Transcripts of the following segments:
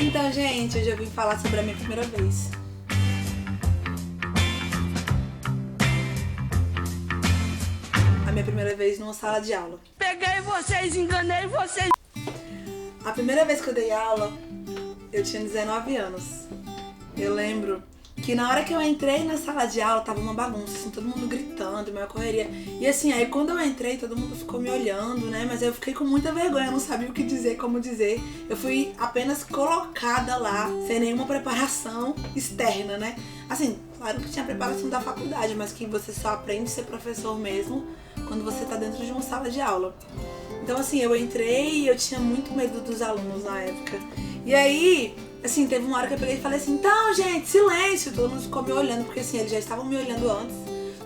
Então, gente, hoje eu vim falar sobre a minha primeira vez. A minha primeira vez numa sala de aula. Peguei vocês, enganei vocês. A primeira vez que eu dei aula, eu tinha 19 anos. Eu lembro que na hora que eu entrei na sala de aula, tava uma bagunça, assim, todo mundo gritando, uma correria. E assim, aí quando eu entrei, todo mundo ficou me olhando, né? Mas eu fiquei com muita vergonha, eu não sabia o que dizer, como dizer. Eu fui apenas colocada lá, sem nenhuma preparação externa, né? Assim, claro que tinha preparação da faculdade, mas que você só aprende a ser professor mesmo quando você tá dentro de uma sala de aula. Então assim, eu entrei e eu tinha muito medo dos alunos na época. E aí, assim, teve uma hora que eu peguei e falei assim, então, gente, silêncio! Todo mundo ficou me olhando, porque assim, eles já estavam me olhando antes.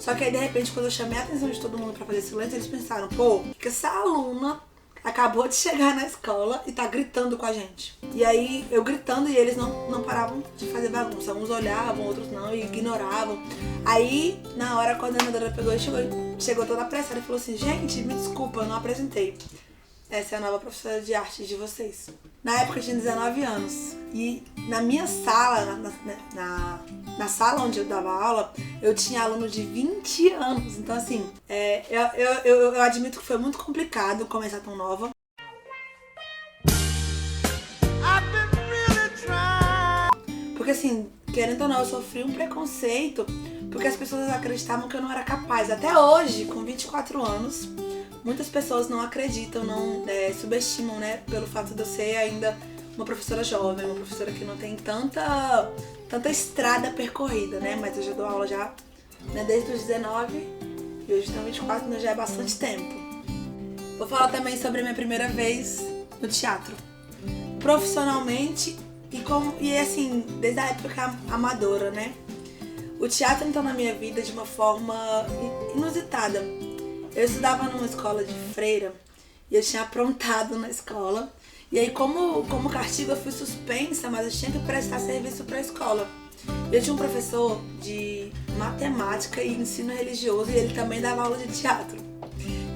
Só que aí, de repente, quando eu chamei a atenção de todo mundo pra fazer silêncio, eles pensaram, pô, que essa aluna acabou de chegar na escola e tá gritando com a gente. E aí, eu gritando e eles não paravam de fazer bagunça. Uns olhavam, outros não, e ignoravam. Aí, na hora, a coordenadora pegou e chegou toda apressada e falou assim, gente, me desculpa, eu não apresentei. Essa é a nova professora de arte de vocês. Na época eu tinha 19 anos. E na minha sala, na sala onde eu dava aula, eu tinha aluno de 20 anos. Então assim, eu admito que foi muito complicado começar tão nova. Porque assim, querendo ou não, eu sofri um preconceito porque as pessoas acreditavam que eu não era capaz. Até hoje, com 24 anos, muitas pessoas não acreditam, não subestimam, né, pelo fato de eu ser ainda uma professora jovem, uma professora que não tem tanta estrada percorrida, né, mas eu já dou aula já, né, desde os 19 e hoje tenho 24, né, já é bastante tempo. Vou falar também sobre a minha primeira vez no teatro, profissionalmente e assim, desde a época amadora, né. O teatro entrou na minha vida de uma forma inusitada. Eu estudava numa escola de freira e eu tinha aprontado na escola. E aí, como castigo, eu fui suspensa, mas eu tinha que prestar serviço para a escola. Eu tinha um professor de matemática e ensino religioso e ele também dava aula de teatro.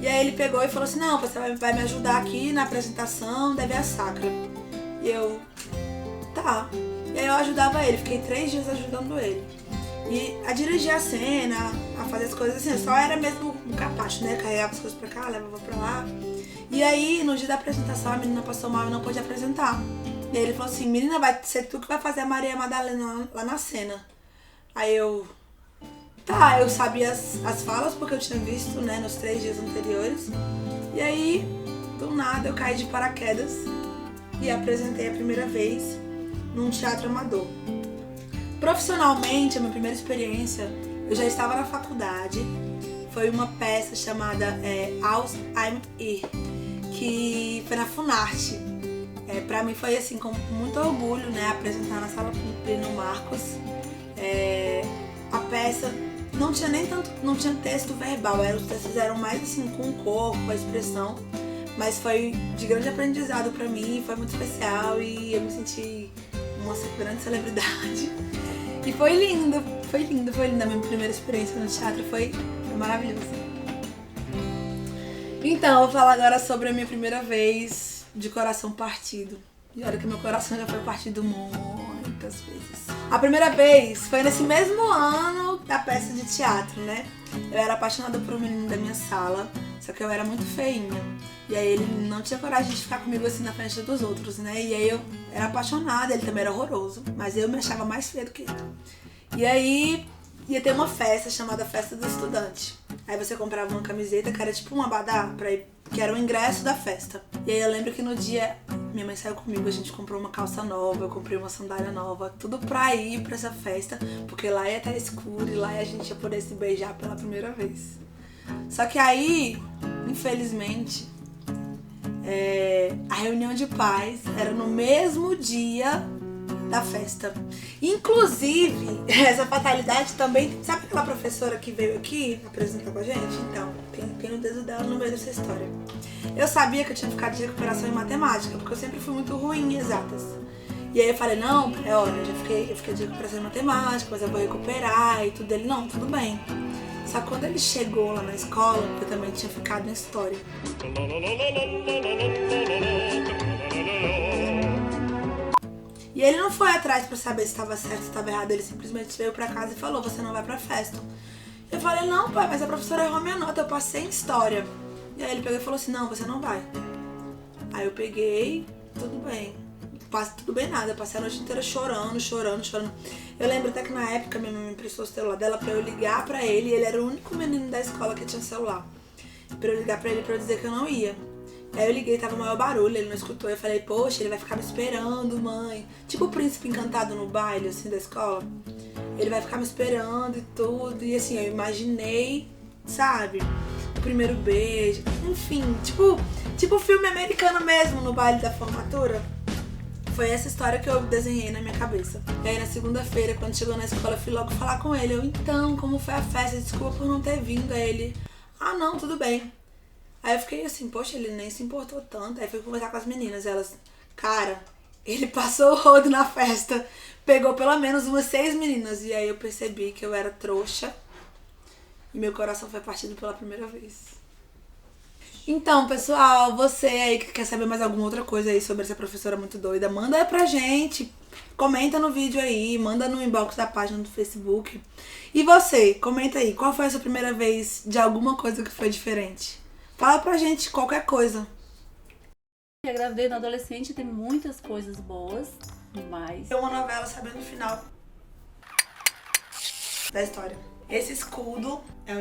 E aí ele pegou e falou assim, não, você vai me ajudar aqui na apresentação da Via Sacra. E eu, tá. E aí eu ajudava ele, fiquei 3 dias ajudando ele. E a dirigir a cena, a fazer as coisas assim, eu só era mesmo um capacho, né? Carregava as coisas pra cá, levava pra lá. E aí, no dia da apresentação, a menina passou mal e não pôde apresentar. E aí ele falou assim, menina, vai ser tu que vai fazer a Maria Madalena lá na cena. Aí eu, tá, eu sabia as falas porque eu tinha visto, né, nos 3 dias anteriores. E aí, do nada, eu caí de paraquedas e apresentei a primeira vez num teatro amador. Profissionalmente, a minha primeira experiência, eu já estava na faculdade, foi uma peça chamada Aus I'm Here, que foi na Funarte. Pra mim foi assim, com muito orgulho, né, apresentar na Sala Plínio Marcos. A peça não tinha texto verbal, os textos eram mais assim, com o corpo, com a expressão, mas foi de grande aprendizado pra mim, foi muito especial e eu me senti uma grande celebridade. E foi lindo. A minha primeira experiência no teatro foi maravilhosa. Então, eu vou falar agora sobre a minha primeira vez de coração partido. E olha que meu coração já foi partido muitas vezes. A primeira vez foi nesse mesmo ano da peça de teatro, né? Eu era apaixonada por um menino da minha sala, só que eu era muito feinha. E aí ele não tinha coragem de ficar comigo assim na frente dos outros, né? E aí eu era apaixonada, ele também era horroroso, mas eu me achava mais feia do que ele. E aí ia ter uma festa chamada Festa do Estudante. Aí você comprava uma camiseta que era tipo um abadá, que era o ingresso da festa. E aí eu lembro que no dia minha mãe saiu comigo, a gente comprou uma calça nova, eu comprei uma sandália nova, tudo pra ir pra essa festa, porque lá ia estar escuro e lá a gente ia poder se beijar pela primeira vez. Só que aí, infelizmente, a reunião de pais era no mesmo dia da festa. Inclusive, essa fatalidade também... Sabe aquela professora que veio aqui apresentar com a gente? Então, tem o dedo dela no meio dessa história. Eu sabia que eu tinha ficado de recuperação em matemática, porque eu sempre fui muito ruim em exatas. E aí eu falei, não, olha, eu fiquei de recuperação em matemática, mas eu vou recuperar e tudo. Ele, não, tudo bem. Só que quando ele chegou lá na escola, eu também tinha ficado em história. E E ele não foi atrás pra saber se estava certo ou se estava errado. Ele simplesmente veio pra casa e falou, você não vai pra festa. Eu falei, não, pai, mas a professora errou minha nota, eu passei em história. E aí ele pegou e falou assim, não, você não vai. Aí eu peguei, tudo bem. Tudo bem nada, eu passei a noite inteira chorando. Eu lembro até que na época minha mãe me emprestou o celular dela pra eu ligar pra ele. E ele era o único menino da escola que tinha celular. Pra eu ligar pra ele pra eu dizer que eu não ia. Aí eu liguei, tava o maior barulho, ele não escutou. Eu falei, poxa, ele vai ficar me esperando, mãe. Tipo o príncipe encantado no baile, assim, da escola. Ele vai ficar me esperando e tudo. E assim, eu imaginei, sabe? O primeiro beijo. Enfim, tipo filme americano mesmo, no baile da formatura. Foi essa história que eu desenhei na minha cabeça. E aí na segunda-feira, quando chegou na escola, eu fui logo falar com ele. Eu, então, como foi a festa? Desculpa por não ter vindo. Aí ele, ah não, tudo bem. Aí eu fiquei assim, poxa, ele nem se importou tanto. Aí fui conversar com as meninas, elas, cara, ele passou o rodo na festa, pegou pelo menos umas 6 meninas. E aí eu percebi que eu era trouxa e meu coração foi partido pela primeira vez. Então, pessoal, você aí que quer saber mais alguma outra coisa aí sobre essa professora muito doida, manda aí pra gente. Comenta no vídeo aí, manda no inbox da página do Facebook. E você, comenta aí, qual foi a sua primeira vez de alguma coisa que foi diferente? Fala pra gente qualquer coisa. A gravidez no adolescente tem muitas coisas boas, mas... Tem uma novela sabendo o final da história. Esse escudo é um escudo